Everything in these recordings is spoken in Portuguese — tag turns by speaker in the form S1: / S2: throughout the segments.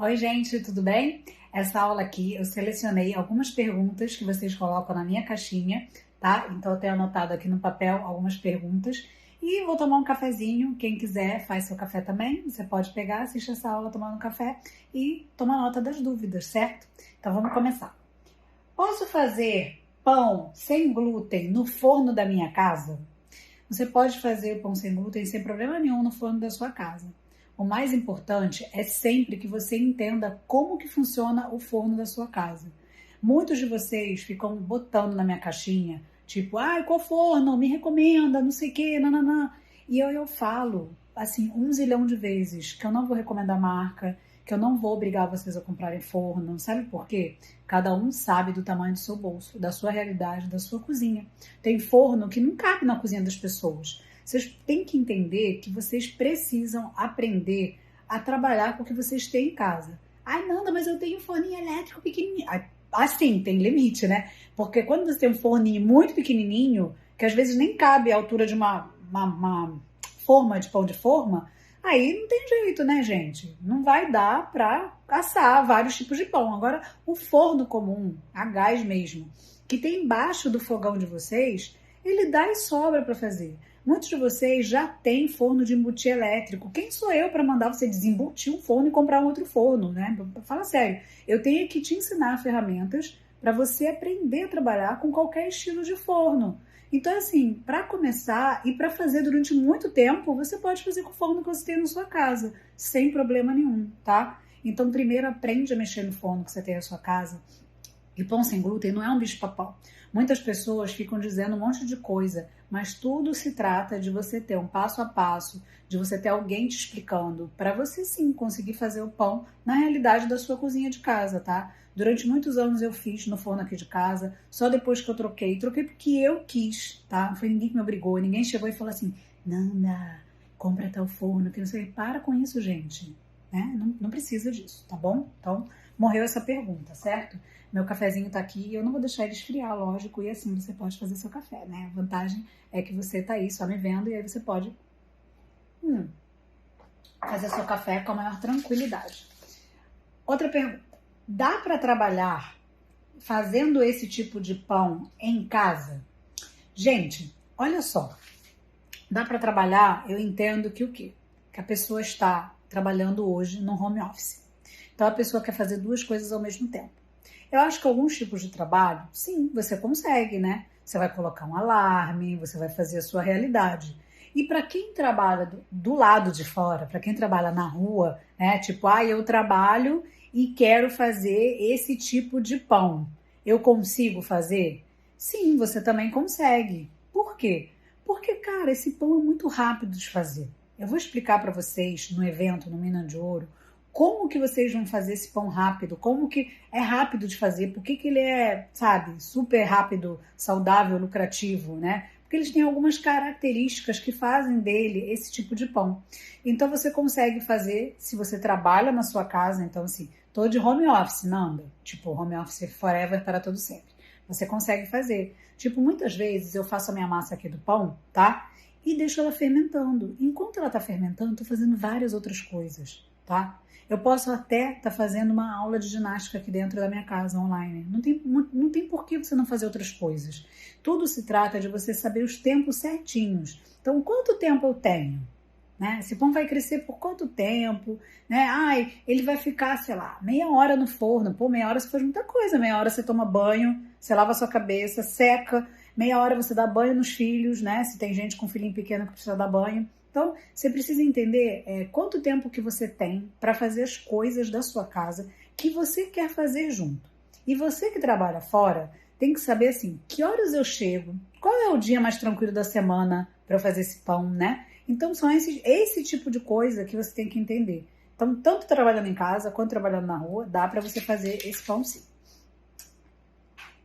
S1: Oi, gente, tudo bem? Essa aula aqui eu selecionei algumas perguntas que vocês colocam na minha caixinha, tá? Então eu tenho anotado aqui no papel algumas perguntas e vou tomar um cafezinho. Quem quiser faz seu café também. Você pode pegar, assistir essa aula tomando um café e tomar nota das dúvidas, certo? Então vamos começar. Posso fazer pão sem glúten no forno da minha casa? Você pode fazer pão sem glúten sem problema nenhum no forno da sua casa. O mais importante é sempre que você entenda como que funciona o forno da sua casa. Muitos de vocês ficam botando na minha caixinha, tipo, qual forno? Me recomenda, não sei o que, nananã. E eu falo, assim, 1 zilhão de vezes que eu não vou recomendar marca, que eu não vou obrigar vocês a comprarem forno. Sabe por quê? Cada um sabe do tamanho do seu bolso, da sua realidade, da sua cozinha. Tem forno que não cabe na cozinha das pessoas. Vocês têm que entender que vocês precisam aprender a trabalhar com o que vocês têm em casa. Ai, Nanda, mas eu tenho um forninho elétrico pequenininho. Assim, tem limite, né? Porque quando você tem um forninho muito pequenininho, que às vezes nem cabe a altura de uma forma de pão de forma, aí não tem jeito, né, gente? Não vai dar para assar vários tipos de pão. Agora, o forno comum, a gás mesmo, que tem embaixo do fogão de vocês, ele dá e sobra para fazer. Muitos de vocês já têm forno de embutir elétrico. Quem sou eu para mandar você desembutir um forno e comprar um outro forno, né? Fala sério. Eu tenho que te ensinar ferramentas para você aprender a trabalhar com qualquer estilo de forno. Então, assim, para começar e para fazer durante muito tempo, você pode fazer com o forno que você tem na sua casa, sem problema nenhum, tá? Então, primeiro aprende a mexer no forno que você tem na sua casa. E pão sem glúten não é um bicho-papão. Muitas pessoas ficam dizendo um monte de coisa, mas tudo se trata de você ter um passo a passo, de você ter alguém te explicando, para você sim conseguir fazer o pão na realidade da sua cozinha de casa, tá? Durante muitos anos eu fiz no forno aqui de casa, só depois que eu troquei porque eu quis, tá? Não foi ninguém que me obrigou, ninguém chegou e falou assim, Nanda, compra tal forno, que não sei, para com isso, gente, né? Não precisa disso, tá bom? Então, morreu essa pergunta, certo? Meu cafezinho tá aqui e eu não vou deixar ele esfriar, lógico, e assim você pode fazer seu café, né? A vantagem é que você tá aí só me vendo e aí você pode fazer seu café com a maior tranquilidade. Outra pergunta. Dá para trabalhar fazendo esse tipo de pão em casa? Gente, olha só. Dá para trabalhar, eu entendo que o quê? Que a pessoa está trabalhando hoje no home office. Então a pessoa quer fazer duas coisas ao mesmo tempo. Eu acho que alguns tipos de trabalho, sim, você consegue, né? Você vai colocar um alarme, você vai fazer a sua realidade. E para quem trabalha do lado de fora, para quem trabalha na rua, né? Tipo, eu trabalho e quero fazer esse tipo de pão. Eu consigo fazer? Sim, você também consegue. Por quê? Porque, cara, esse pão é muito rápido de fazer. Eu vou explicar para vocês no evento, no Mina de Ouro, como que vocês vão fazer esse pão rápido, como que é rápido de fazer, por que ele é, sabe, super rápido, saudável, lucrativo, né? Porque eles têm algumas características que fazem dele esse tipo de pão. Então você consegue fazer, se você trabalha na sua casa, então assim, tô de home office, Nanda, tipo home office forever para todo sempre. Você consegue fazer. Tipo, muitas vezes eu faço a minha massa aqui do pão, tá? E deixo ela fermentando. Enquanto ela tá fermentando, tô fazendo várias outras coisas, tá? Eu posso até estar fazendo uma aula de ginástica aqui dentro da minha casa online. Não tem por que você não fazer outras coisas. Tudo se trata de você saber os tempos certinhos. Então, quanto tempo eu tenho? Né? Esse pão vai crescer por quanto tempo? Né? Ele vai ficar, sei lá, meia hora no forno. Pô, meia hora você faz muita coisa. Meia hora você toma banho, você lava a sua cabeça, seca. Meia hora você dá banho nos filhos, né? Se tem gente com filhinho pequeno que precisa dar banho. Então, você precisa entender quanto tempo que você tem para fazer as coisas da sua casa que você quer fazer junto. E você que trabalha fora tem que saber, assim, que horas eu chego, qual é o dia mais tranquilo da semana para eu fazer esse pão, né? Então, são esse tipo de coisa que você tem que entender. Então, tanto trabalhando em casa quanto trabalhando na rua, dá para você fazer esse pão sim.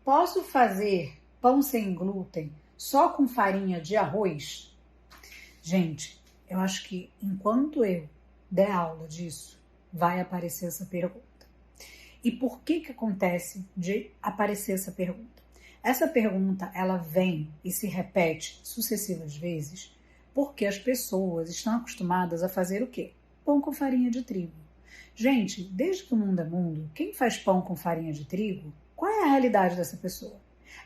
S1: Posso fazer pão sem glúten só com farinha de arroz? Gente, eu acho que enquanto eu der aula disso, vai aparecer essa pergunta. E por que acontece de aparecer essa pergunta? Essa pergunta, ela vem e se repete sucessivas vezes porque as pessoas estão acostumadas a fazer o quê? Pão com farinha de trigo. Gente, desde que o mundo é mundo, quem faz pão com farinha de trigo, qual é a realidade dessa pessoa?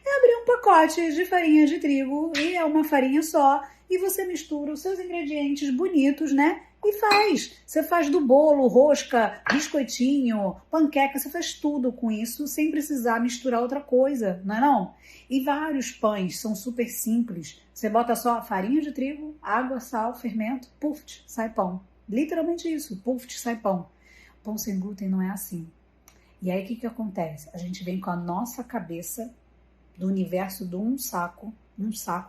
S1: É abrir um pacote de farinha de trigo e é uma farinha só e você mistura os seus ingredientes bonitos, né? E faz. Você faz do bolo, rosca, biscoitinho, panqueca, você faz tudo com isso sem precisar misturar outra coisa, não é não? E vários pães são super simples. Você bota só farinha de trigo, água, sal, fermento, puf, sai pão. Literalmente isso, puf, sai pão. Pão sem glúten não é assim. E aí o que acontece? A gente vem com a nossa cabeça do universo de um saco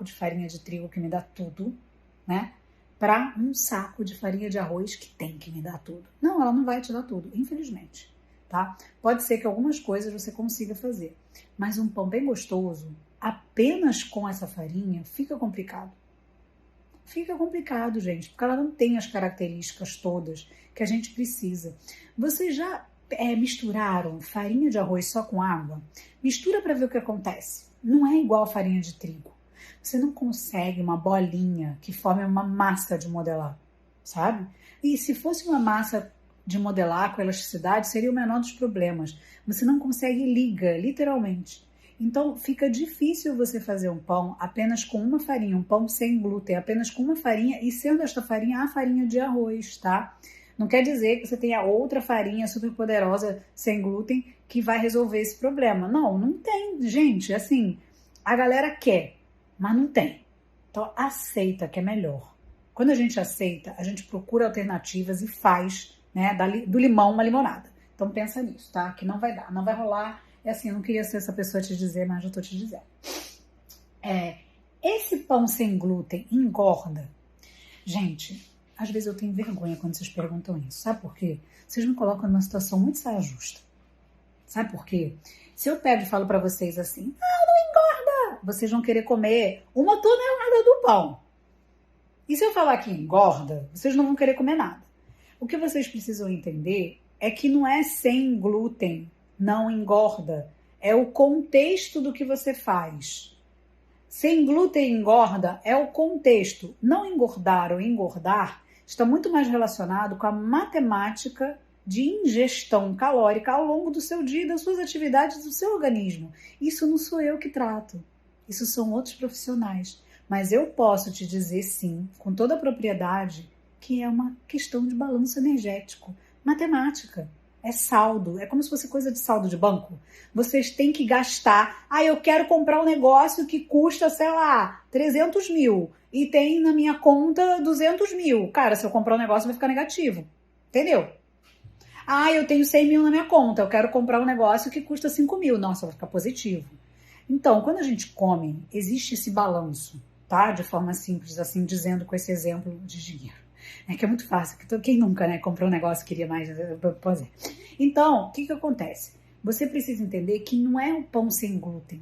S1: de farinha de trigo que me dá tudo, né? Para um saco de farinha de arroz que tem que me dar tudo. Não, ela não vai te dar tudo, infelizmente, tá? Pode ser que algumas coisas você consiga fazer, mas um pão bem gostoso, apenas com essa farinha, fica complicado. Fica complicado, gente, porque ela não tem as características todas que a gente precisa. Vocês já misturaram farinha de arroz só com água? Mistura para ver o que acontece. Não é igual a farinha de trigo. Você não consegue uma bolinha que forme uma massa de modelar, sabe? E se fosse uma massa de modelar com elasticidade, seria o menor dos problemas. Você não consegue liga, literalmente. Então fica difícil você fazer um pão apenas com uma farinha, um pão sem glúten, apenas com uma farinha e sendo esta farinha a farinha de arroz, tá? Não quer dizer que você tenha outra farinha super poderosa sem glúten que vai resolver esse problema. Não, não tem, gente. Assim, a galera quer, mas não tem. Então aceita que é melhor. Quando a gente aceita, a gente procura alternativas e faz, né, do limão uma limonada. Então pensa nisso, tá? Que não vai dar, não vai rolar. É assim, eu não queria ser essa pessoa a te dizer, mas eu tô te dizendo. Esse pão sem glúten engorda? Gente, às vezes eu tenho vergonha quando vocês perguntam isso. Sabe por quê? Vocês me colocam numa situação muito saia justa. Sabe por quê? Se eu pego e falo pra vocês assim, não engorda, vocês vão querer comer 1 tonelada do pão. E se eu falar que engorda, vocês não vão querer comer nada. O que vocês precisam entender é que não é sem glúten, não engorda. É o contexto do que você faz. Sem glúten engorda é o contexto. Não engordar ou engordar está muito mais relacionado com a matemática de ingestão calórica ao longo do seu dia, das suas atividades, do seu organismo. Isso não sou eu que trato. Isso são outros profissionais. Mas eu posso te dizer sim, com toda a propriedade, que é uma questão de balanço energético. Matemática. É saldo, é como se fosse coisa de saldo de banco. Vocês têm que gastar. Eu quero comprar um negócio que custa, sei lá, 300 mil e tem na minha conta 200 mil. Cara, se eu comprar um negócio vai ficar negativo. Entendeu? Eu tenho 100 mil na minha conta, eu quero comprar um negócio que custa 5 mil. Nossa, vai ficar positivo. Então, quando a gente come, existe esse balanço, tá? De forma simples, assim, dizendo com esse exemplo de dinheiro. Que é muito fácil. Quem nunca, né, comprou um negócio e queria mais? Pois é. Então, o que acontece? Você precisa entender que não é o pão sem glúten.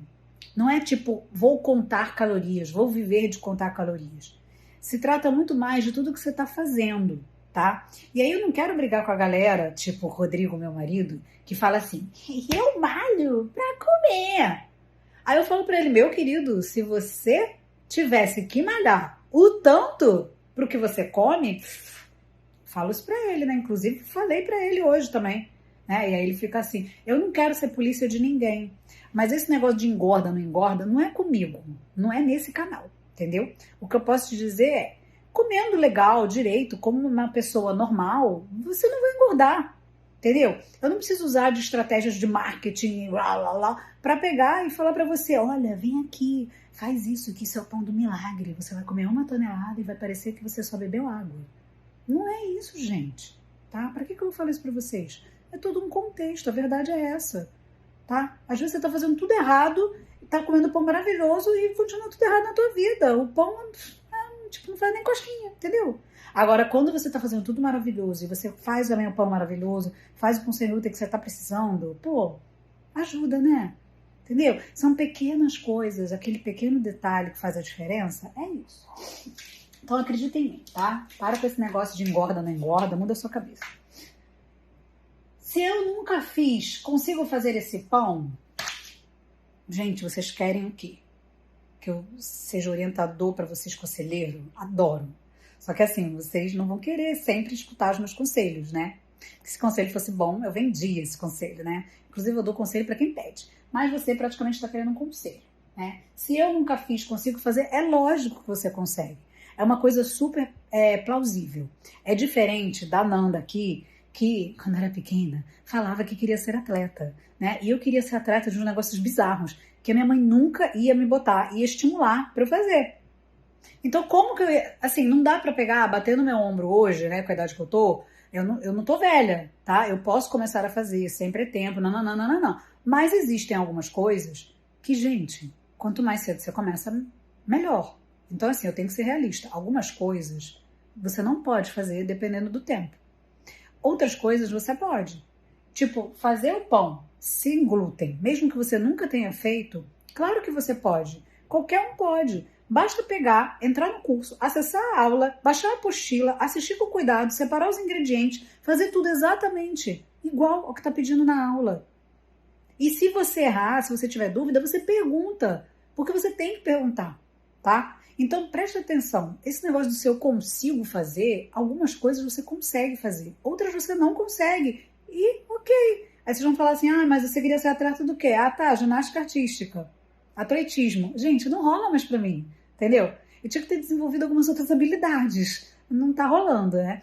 S1: Não é tipo, vou contar calorias, vou viver de contar calorias. Se trata muito mais de tudo que você está fazendo, tá? E aí eu não quero brigar com a galera, tipo o Rodrigo, meu marido, que fala assim, eu malho pra comer. Aí eu falo pra ele, meu querido, se você tivesse que malhar o tanto pro que você come, falo isso pra ele, né? Inclusive falei pra ele hoje também, né? E aí ele fica assim, eu não quero ser polícia de ninguém, mas esse negócio de engorda, não é comigo, não é nesse canal, entendeu? O que eu posso te dizer é, comendo legal, direito, como uma pessoa normal, você não vai engordar, entendeu? Eu não preciso usar de estratégias de marketing, para pegar e falar pra você, olha, vem aqui, faz isso, que isso é o pão do milagre. Você vai comer 1 tonelada e vai parecer que você só bebeu água. Não é isso, gente. Tá? Para que eu falo isso para vocês? É todo um contexto. A verdade é essa. Tá? Às vezes você tá fazendo tudo errado, tá comendo pão maravilhoso e continua tudo errado na tua vida. O pão, não faz nem cosquinha, entendeu? Agora, quando você tá fazendo tudo maravilhoso e você faz também o pão maravilhoso, faz o pão sem glúten que você tá precisando, ajuda, né? Entendeu? São pequenas coisas, aquele pequeno detalhe que faz a diferença, é isso. Então acredita em mim, tá? Para com esse negócio de engorda, não engorda, muda a sua cabeça. Se eu nunca fiz, consigo fazer esse pão? Gente, vocês querem o quê? Que eu seja orientador para vocês, conselheiro? Adoro. Só que assim, vocês não vão querer sempre escutar os meus conselhos, né? Se esse conselho fosse bom, eu vendia esse conselho, né? Inclusive, eu dou conselho para quem pede. Mas você praticamente está querendo um conselho, né? Se eu nunca fiz, consigo fazer, é lógico que você consegue. É uma coisa super plausível. É diferente da Nanda aqui, que, quando era pequena, falava que queria ser atleta, né? E eu queria ser atleta de uns negócios bizarros, que a minha mãe nunca ia me botar, ia estimular para eu fazer. Então, como que eu ia... Assim, não dá pra pegar, bater no meu ombro hoje, né, com a idade que eu tô, eu não tô velha, tá? Eu posso começar a fazer, sempre é tempo, não, não, não, não, não, não. Mas existem algumas coisas que, gente, quanto mais cedo você começa, melhor. Então, assim, eu tenho que ser realista. Algumas coisas você não pode fazer dependendo do tempo. Outras coisas você pode. Tipo, fazer o pão sem glúten, mesmo que você nunca tenha feito, claro que você pode. Qualquer um pode. Basta pegar, entrar no curso, acessar a aula, baixar a apostila, assistir com cuidado, separar os ingredientes, fazer tudo exatamente igual ao que está pedindo na aula. E se você errar, se você tiver dúvida, você pergunta, porque você tem que perguntar, tá? Então preste atenção, esse negócio do seu consigo fazer, algumas coisas você consegue fazer, outras você não consegue. E ok. Aí vocês vão falar assim, mas você queria ser atleta do quê? Ah, tá, ginástica artística, atletismo. Gente, não rola mais pra mim, entendeu? Eu tinha que ter desenvolvido algumas outras habilidades. Não tá rolando, né?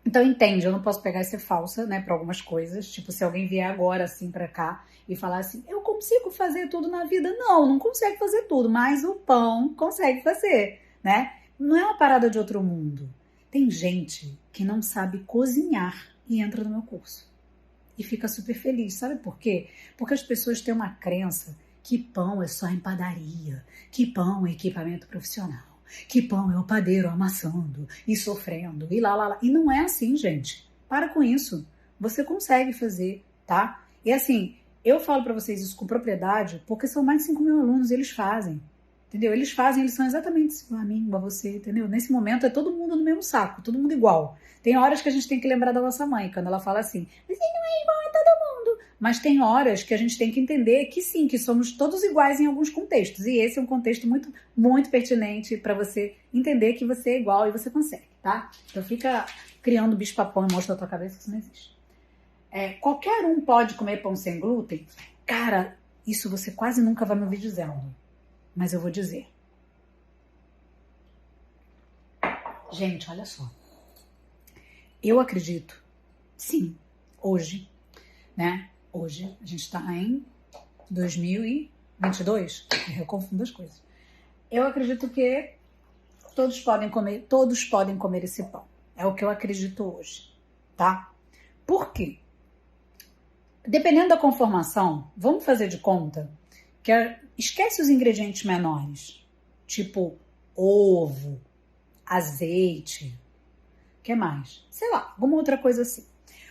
S1: Então entende, eu não posso pegar e ser falsa, né, para algumas coisas. Tipo, se alguém vier agora assim pra cá e falar assim, eu consigo fazer tudo na vida. Não consegue fazer tudo, mas o pão consegue fazer, né? Não é uma parada de outro mundo. Tem gente que não sabe cozinhar e entra no meu curso. E fica super feliz. Sabe por quê? Porque as pessoas têm uma crença que pão é só em padaria, que pão é equipamento profissional, que pão é o padeiro amassando e sofrendo e lá, lá, lá. E não é assim, gente. Para com isso. Você consegue fazer, tá? E assim, eu falo para vocês isso com propriedade porque são mais de 5 mil alunos e eles fazem. Entendeu? Eles são exatamente igual a mim, igual a você, entendeu? Nesse momento é todo mundo no mesmo saco, todo mundo igual. Tem horas que a gente tem que lembrar da nossa mãe, quando ela fala assim, você não é igual a todo mundo. Mas tem horas que a gente tem que entender que sim, que somos todos iguais em alguns contextos. E esse é um contexto muito, muito pertinente para você entender que você é igual e você consegue, tá? Então fica criando bicho-papão e monstro da tua cabeça, que isso não existe. Qualquer um pode comer pão sem glúten? Cara, isso você quase nunca vai me ouvir dizendo. Mas eu vou dizer. Gente, olha só. Eu acredito, sim, hoje, né? Hoje, a gente está em 2022. Eu confundo as coisas. Eu acredito que todos podem comer esse pão. É o que eu acredito hoje, tá? Por quê? Dependendo da conformação, vamos fazer de conta que esquece os ingredientes menores, tipo ovo, azeite, o que mais? Sei lá, alguma outra coisa assim.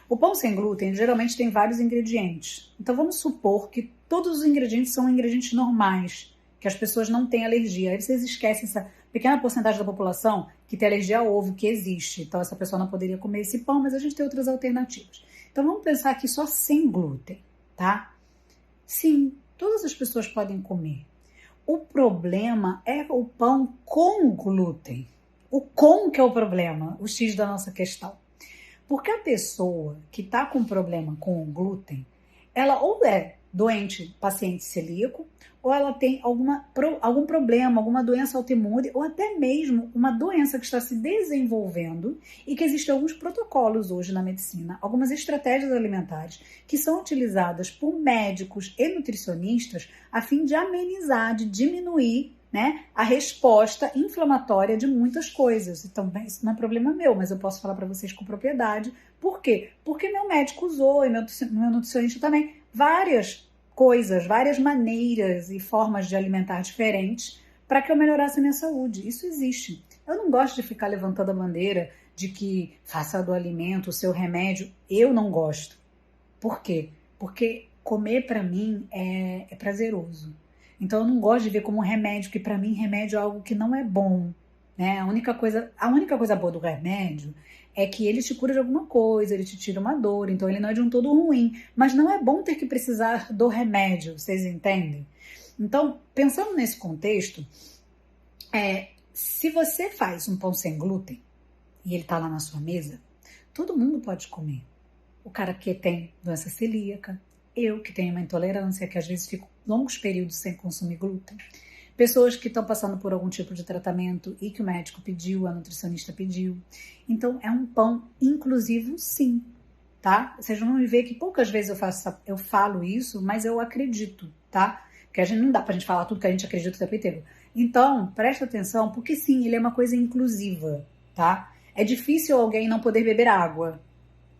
S1: O pão sem glúten geralmente tem vários ingredientes. Então vamos supor que todos os ingredientes são ingredientes normais, que as pessoas não têm alergia. Aí vocês esquecem essa pequena porcentagem da população que tem alergia ao ovo, que existe. Então essa pessoa não poderia comer esse pão, mas a gente tem outras alternativas. Então vamos pensar aqui só sem glúten, tá? Sim, todas as pessoas podem comer. O problema é o pão com glúten. O com que é o problema, o X da nossa questão. Porque a pessoa que está com problema com o glúten, ela ou é doente, paciente celíaco, ou ela tem algum problema, alguma doença autoimune, ou até mesmo uma doença que está se desenvolvendo e que existem alguns protocolos hoje na medicina, algumas estratégias alimentares que são utilizadas por médicos e nutricionistas a fim de amenizar, de diminuir, né, a resposta inflamatória de muitas coisas. Então, isso não é problema meu, mas eu posso falar para vocês com propriedade. Por quê? Porque meu médico usou, e meu nutricionista também, várias coisas, várias maneiras e formas de alimentar diferentes para que eu melhorasse a minha saúde. Isso existe. Eu não gosto de ficar levantando a bandeira de que faça do alimento o seu remédio. Eu não gosto. Por quê? Porque comer para mim é prazeroso. Então eu não gosto de ver como um remédio, que para mim remédio é algo que não é bom, né? A única coisa boa do remédio é que ele te cura de alguma coisa, ele te tira uma dor, então ele não é de um todo ruim, mas não é bom ter que precisar do remédio, vocês entendem? Então, pensando nesse contexto, se você faz um pão sem glúten e ele tá lá na sua mesa, todo mundo pode comer. o cara que tem doença celíaca, eu que tenho uma intolerância, que às vezes fico longos períodos sem consumir glúten. Pessoas que estão passando por algum tipo de tratamento e que o médico pediu, a nutricionista pediu. Então, é um pão inclusivo, sim, tá? Vocês vão me ver que poucas vezes eu falo isso, mas eu acredito, tá? Porque a gente não dá pra gente falar tudo que a gente acredita o tempo inteiro. Então, presta atenção, porque sim, ele é uma coisa inclusiva, tá? É difícil alguém não poder beber água,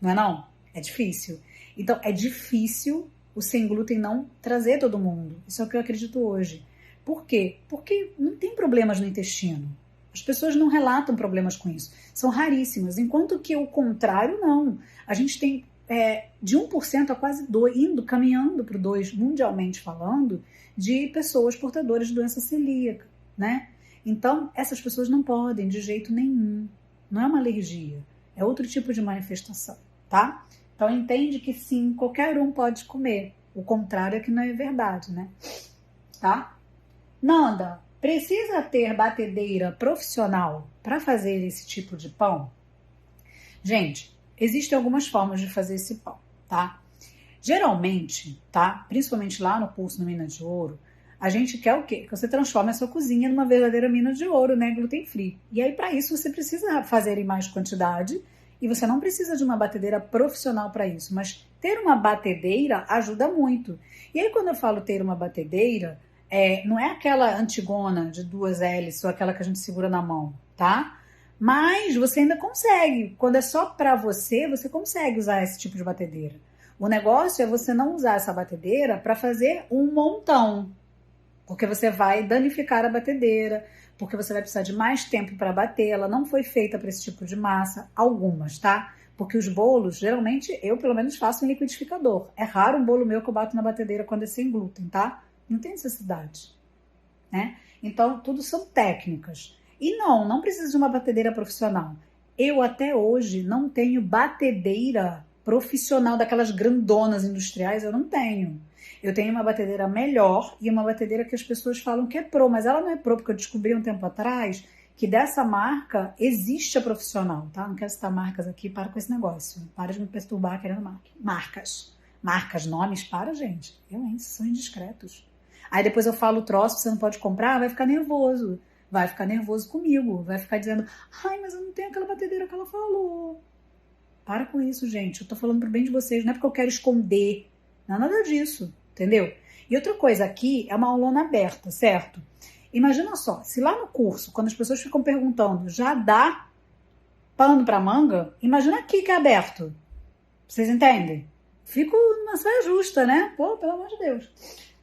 S1: não é não? É difícil. Então, é difícil o sem glúten não trazer todo mundo. Isso é o que eu acredito hoje. Por quê? Porque não tem problemas no intestino. As pessoas não relatam problemas com isso. São raríssimas. Enquanto que o contrário, não. A gente tem de 1% a quase 2%, caminhando para o 2%, mundialmente falando, de pessoas portadoras de doença celíaca, né? Então, essas pessoas não podem de jeito nenhum. Não é uma alergia. É outro tipo de manifestação, tá? Então, entende que sim, qualquer um pode comer. O contrário é que não é verdade, né? Tá? Nanda, precisa ter batedeira profissional para fazer esse tipo de pão? Gente, existem algumas formas de fazer esse pão, tá? Geralmente, tá? Principalmente lá no curso no Mina de Ouro, a gente quer o quê? Que você transforme a sua cozinha numa verdadeira mina de ouro, né? Gluten free. E aí, para isso, você precisa fazer em mais quantidade e você não precisa de uma batedeira profissional para isso. Mas ter uma batedeira ajuda muito. E aí, quando eu falo ter uma batedeira, não é aquela antigona de 2 hélices ou aquela que a gente segura na mão, tá? Mas você ainda consegue. Quando é só para você, você consegue usar esse tipo de batedeira. O negócio é você não usar essa batedeira para fazer um montão, porque você vai danificar a batedeira, porque você vai precisar de mais tempo para bater. Ela não foi feita para esse tipo de massa, algumas, tá? Porque os bolos, geralmente, eu pelo menos faço em liquidificador. É raro um bolo meu que eu bato na batedeira quando é sem glúten, tá? Não tem necessidade, né? Então, tudo são técnicas. E não precisa de uma batedeira profissional. Eu até hoje não tenho batedeira profissional daquelas grandonas industriais, eu não tenho. Eu tenho uma batedeira melhor e uma batedeira que as pessoas falam que é pro, mas ela não é pro, porque eu descobri um tempo atrás que dessa marca existe a profissional, tá? Não quero citar marcas aqui, para com esse negócio. Para de me perturbar querendo marcas. Marcas, nomes, para, gente. Vocês são indiscretos. Aí depois eu falo o troço, você não pode comprar, vai ficar nervoso. Vai ficar nervoso comigo. Vai ficar dizendo, ai, mas eu não tenho aquela batedeira que ela falou. Para com isso, gente. Eu tô falando pro bem de vocês. Não é porque eu quero esconder. Não é nada disso, entendeu? E outra coisa, aqui é uma aulona aberta, certo? Imagina só, se lá no curso, quando as pessoas ficam perguntando, já dá pano pra manga? Imagina aqui que é aberto. Vocês entendem? Fico numa saia justa, né? Pô, pelo amor de Deus.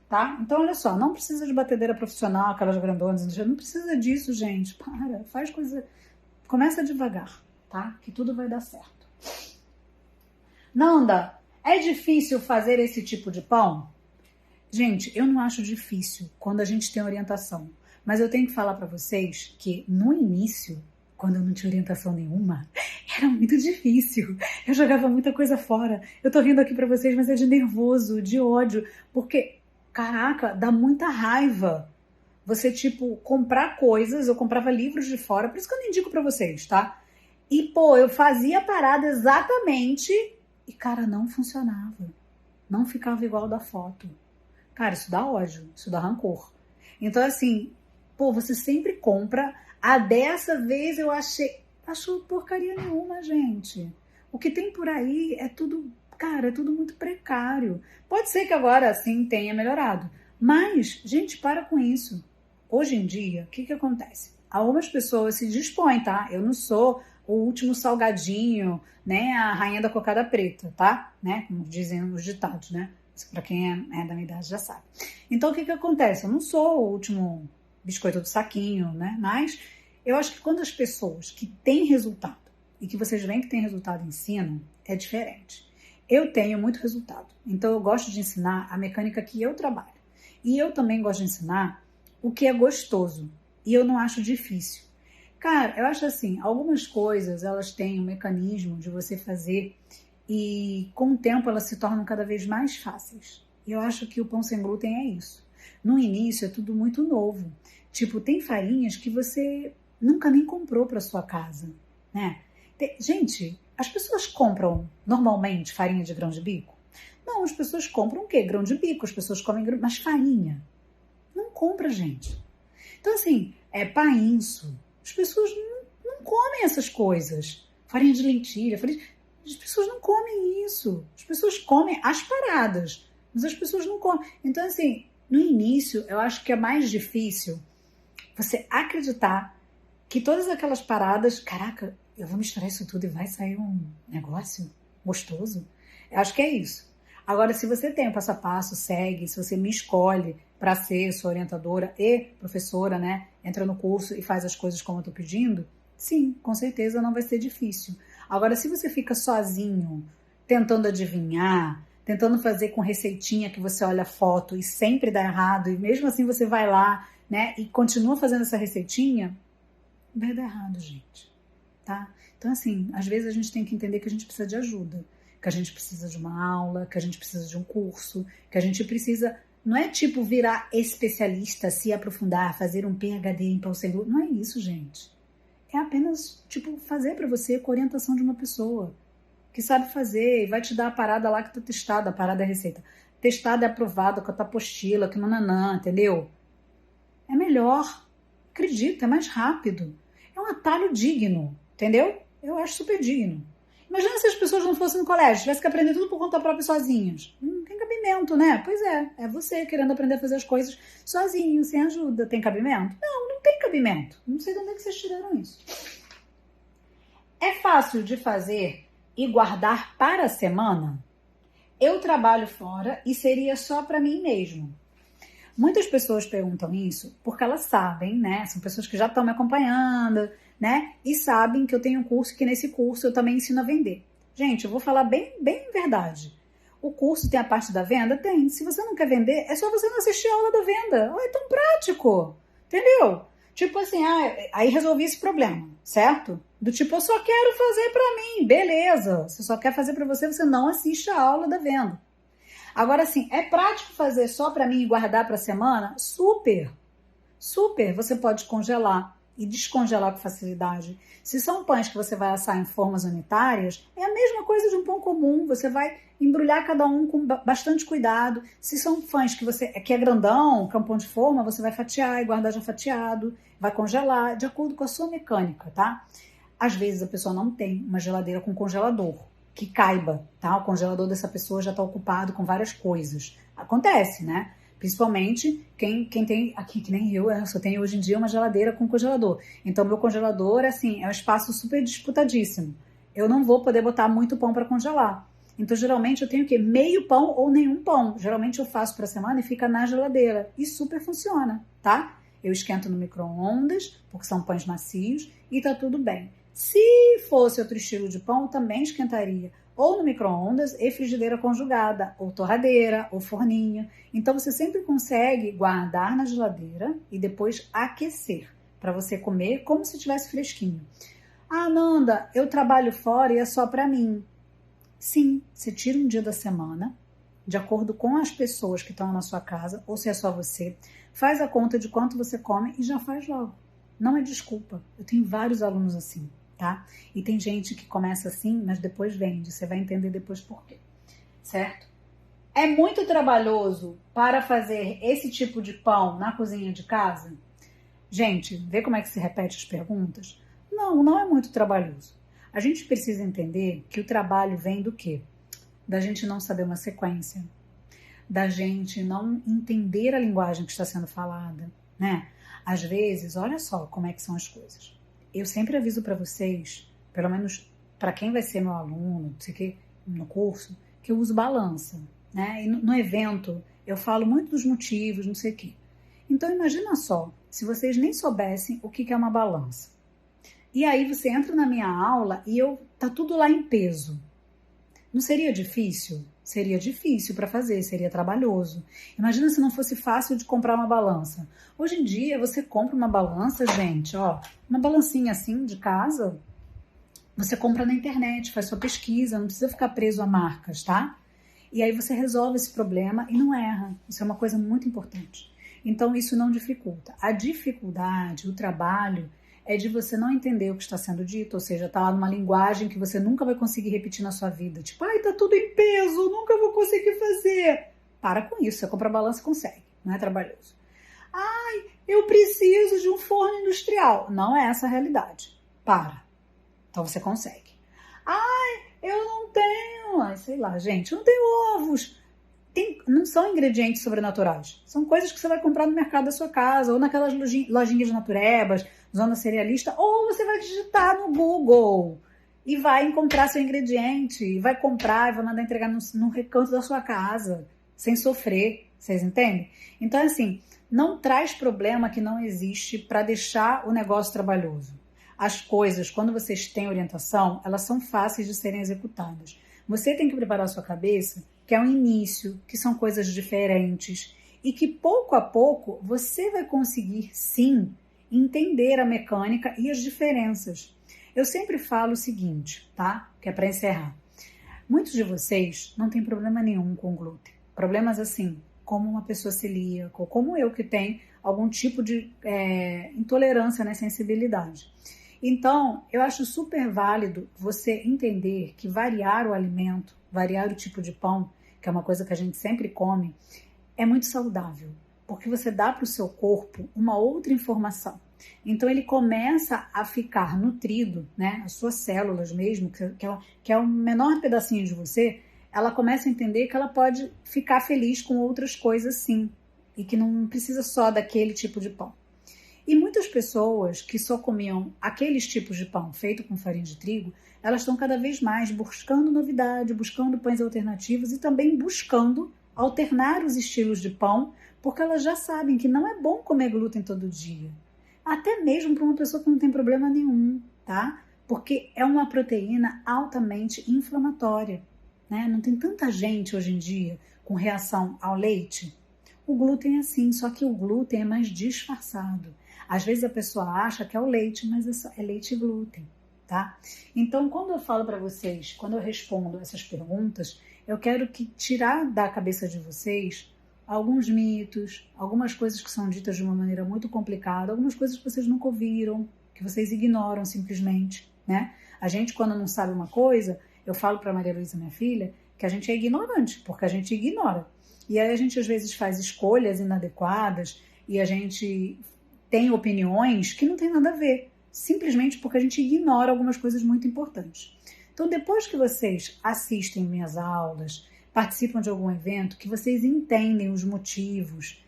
S1: Tá? Então, olha só, não precisa de batedeira profissional, aquelas grandonas, não precisa disso, gente. Para, faz coisa. Começa devagar, tá? Que tudo vai dar certo. Nanda, é difícil fazer esse tipo de pão? Gente, eu não acho difícil quando a gente tem orientação. Mas eu tenho que falar para vocês que no início, quando eu não tinha orientação nenhuma, era muito difícil. Eu jogava muita coisa fora. Eu tô rindo aqui para vocês, mas é de nervoso, de ódio, porque caraca, dá muita raiva você, tipo, comprar coisas. Eu comprava livros de fora, por isso que eu não indico pra vocês, tá? E, pô, eu fazia a parada exatamente e, cara, não funcionava. Não ficava igual da foto. Cara, isso dá ódio, isso dá rancor. Então, assim, pô, você sempre compra. A dessa vez eu acho porcaria nenhuma, gente. O que tem por aí é tudo... Cara, é tudo muito precário. Pode ser que agora, sim, tenha melhorado. Mas, gente, para com isso. Hoje em dia, o que acontece? Algumas pessoas se dispõem, tá? Eu não sou o último salgadinho, né? A rainha da cocada preta, tá? Né? Como dizem os ditados, né? Para quem é da minha idade já sabe. Então, o que acontece? Eu não sou o último biscoito do saquinho, né? Mas eu acho que quando as pessoas que têm resultado e que vocês veem que tem resultado ensinam, é diferente. Eu tenho muito resultado, então eu gosto de ensinar a mecânica que eu trabalho. E eu também gosto de ensinar o que é gostoso, e eu não acho difícil. Cara, eu acho assim, algumas coisas elas têm um mecanismo de você fazer e com o tempo elas se tornam cada vez mais fáceis. E eu acho que o pão sem glúten é isso. No início é tudo muito novo. Tipo, tem farinhas que você nunca nem comprou para sua casa, né? Gente... As pessoas compram normalmente farinha de grão de bico? Não, as pessoas compram o quê? Grão de bico, as pessoas comem mas farinha. Não compra, gente. Então, assim, painço. As pessoas não comem essas coisas. Farinha de lentilha, as pessoas não comem isso. As pessoas comem as paradas, mas as pessoas não comem. Então, assim, no início, eu acho que é mais difícil você acreditar que todas aquelas paradas, caraca, eu vou misturar isso tudo e vai sair um negócio gostoso. Eu acho que é isso. Agora, se você tem o passo a passo, segue, se você me escolhe para ser sua orientadora e professora, né? Entra no curso e faz as coisas como eu estou pedindo, sim, com certeza não vai ser difícil. Agora, se você fica sozinho, tentando adivinhar, tentando fazer com receitinha que você olha a foto e sempre dá errado, e mesmo assim você vai lá, né, e continua fazendo essa receitinha, vai dar errado, gente, tá? Então, assim, às vezes a gente tem que entender que a gente precisa de ajuda, que a gente precisa de uma aula, que a gente precisa de um curso, que a gente precisa, não é tipo virar especialista, se aprofundar, fazer um PhD em pão sem glúten, não é isso, gente. É apenas, tipo, fazer para você com a orientação de uma pessoa que sabe fazer e vai te dar a parada lá que tá testada, a parada da receita. Testada e aprovada com a tua apostila, que nananã, entendeu? É melhor. Acredita, é mais rápido. É um atalho digno, entendeu? Eu acho super digno. Imagina se as pessoas não fossem no colégio, tivessem que aprender tudo por conta própria sozinhas. Não tem cabimento, né? Pois é você querendo aprender a fazer as coisas sozinho, sem ajuda. Tem cabimento? Não tem cabimento. Não sei de onde é que vocês tiraram isso. É fácil de fazer e guardar para a semana? Eu trabalho fora e seria só para mim mesmo. Muitas pessoas perguntam isso porque elas sabem, né? São pessoas que já estão me acompanhando, né? E sabem que eu tenho um curso, que nesse curso eu também ensino a vender. Gente, eu vou falar bem verdade. O curso tem a parte da venda? Tem. Se você não quer vender, é só você não assistir a aula da venda. É tão prático. Entendeu? Tipo assim, aí resolvi esse problema, certo? Do tipo, eu só quero fazer pra mim. Beleza. Você só quer fazer pra você, você não assiste a aula da venda. Agora, assim, é prático fazer só pra mim e guardar pra semana? Super. Super. Você pode congelar e descongelar com facilidade. Se são pães que você vai assar em formas unitárias, é a mesma coisa de um pão comum. Você vai embrulhar cada um com bastante cuidado. Se são pães que é grandão, que é um pão de forma, você vai fatiar e guardar já fatiado, vai congelar, de acordo com a sua mecânica, tá? Às vezes a pessoa não tem uma geladeira com congelador que caiba, tá? O congelador dessa pessoa já está ocupado com várias coisas. Acontece, né? Principalmente quem tem, aqui que nem eu só tenho hoje em dia uma geladeira com congelador. Então, meu congelador, assim, é um espaço super disputadíssimo. Eu não vou poder botar muito pão para congelar. Então, geralmente, eu tenho o quê? Meio pão ou nenhum pão. Geralmente, eu faço para semana e fica na geladeira. E super funciona, tá? Eu esquento no micro-ondas, porque são pães macios, e tá tudo bem. Se fosse outro estilo de pão, eu também esquentaria. Ou no micro-ondas e frigideira conjugada, ou torradeira, ou forninho. Então, você sempre consegue guardar na geladeira e depois aquecer, para você comer como se estivesse fresquinho. Ah, Nanda, eu trabalho fora e é só para mim. Sim, você tira um dia da semana, de acordo com as pessoas que estão na sua casa, ou se é só você, faz a conta de quanto você come e já faz logo. Não é desculpa. Eu tenho vários alunos assim. Tá? E tem gente que começa assim, mas depois vende. Você vai entender depois por quê, certo? É muito trabalhoso para fazer esse tipo de pão na cozinha de casa? Gente, vê como é que se repete as perguntas? Não é muito trabalhoso. A gente precisa entender que o trabalho vem do quê? Da gente não saber uma sequência, da gente não entender a linguagem que está sendo falada, né? Às vezes, olha só como é que são as coisas. Eu sempre aviso para vocês, pelo menos para quem vai ser meu aluno, não sei o que, no curso, que eu uso balança, né? E no evento eu falo muito dos motivos, não sei o que. Então imagina só, se vocês nem soubessem o que é uma balança. E aí você entra na minha aula e tá tudo lá em peso. Não seria difícil? Seria difícil para fazer, seria trabalhoso. Imagina se não fosse fácil de comprar uma balança. Hoje em dia, você compra uma balança, gente, ó, uma balancinha assim de casa, você compra na internet, faz sua pesquisa, não precisa ficar preso a marcas, tá? E aí você resolve esse problema e não erra. Isso é uma coisa muito importante. Então, isso não dificulta. A dificuldade, o trabalho, é de você não entender o que está sendo dito, ou seja, tá lá numa linguagem que você nunca vai conseguir repetir na sua vida. Tipo, ai, tá tudo em peso, nunca vou conseguir fazer. Para com isso, você compra balança e consegue, não é trabalhoso. Ai, eu preciso de um forno industrial. Não é essa a realidade. Para. Então você consegue. Ai, eu não tenho, ai, sei lá, gente, eu não tenho ovos. Não são ingredientes sobrenaturais. São coisas que você vai comprar no mercado da sua casa, ou naquelas lojinhas de naturebas, zona cerealista, ou você vai digitar no Google e vai encontrar seu ingrediente, e vai comprar e vai mandar entregar no recanto da sua casa, sem sofrer. Vocês entendem? Então, assim, não traz problema que não existe para deixar o negócio trabalhoso. As coisas, quando vocês têm orientação, elas são fáceis de serem executadas. Você tem que preparar a sua cabeça, que é um início, que são coisas diferentes, e que pouco a pouco você vai conseguir, sim, entender a mecânica e as diferenças. Eu sempre falo o seguinte, tá? Que é para encerrar. Muitos de vocês não têm problema nenhum com glúten. Problemas assim, como uma pessoa celíaca, ou como eu que tem algum tipo de intolerância, né, sensibilidade. Então, eu acho super válido você entender que variar o alimento, variar o tipo de pão, que é uma coisa que a gente sempre come, é muito saudável, porque você dá para o seu corpo uma outra informação. Então, ele começa a ficar nutrido, né? As suas células mesmo, que é o menor pedacinho de você, ela começa a entender que ela pode ficar feliz com outras coisas sim, e que não precisa só daquele tipo de pão. E muitas pessoas que só comiam aqueles tipos de pão feito com farinha de trigo, elas estão cada vez mais buscando novidade, buscando pães alternativos e também buscando alternar os estilos de pão, porque elas já sabem que não é bom comer glúten todo dia. Até mesmo para uma pessoa que não tem problema nenhum, tá? Porque é uma proteína altamente inflamatória, né? Não tem tanta gente hoje em dia com reação ao leite. O glúten é assim, só que o glúten é mais disfarçado. Às vezes a pessoa acha que é o leite, mas é leite e glúten, tá? Então, quando eu falo para vocês, quando eu respondo essas perguntas, eu quero tirar da cabeça de vocês alguns mitos, algumas coisas que são ditas de uma maneira muito complicada, algumas coisas que vocês nunca ouviram, que vocês ignoram simplesmente, né? A gente, quando não sabe uma coisa, eu falo para Maria Luísa, minha filha, que a gente é ignorante, porque a gente ignora. E aí a gente às vezes faz escolhas inadequadas e a gente tem opiniões que não tem nada a ver, simplesmente porque a gente ignora algumas coisas muito importantes. Então, depois que vocês assistem minhas aulas, participam de algum evento, que vocês entendem os motivos,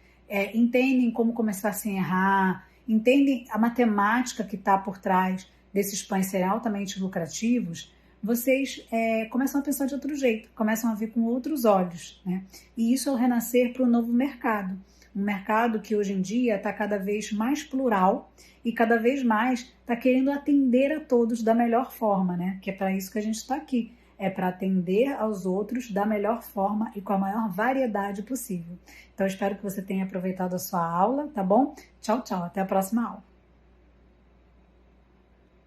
S1: entendem como começar sem errar, entendem a matemática que está por trás desses pães serem altamente lucrativos, vocês começam a pensar de outro jeito, começam a ver com outros olhos, né? E isso é o renascer para o novo mercado. Um mercado que hoje em dia está cada vez mais plural e cada vez mais está querendo atender a todos da melhor forma, né? Que é para isso que a gente está aqui. É para atender aos outros da melhor forma e com a maior variedade possível. Então, eu espero que você tenha aproveitado a sua aula, tá bom? Tchau, tchau. Até a próxima aula.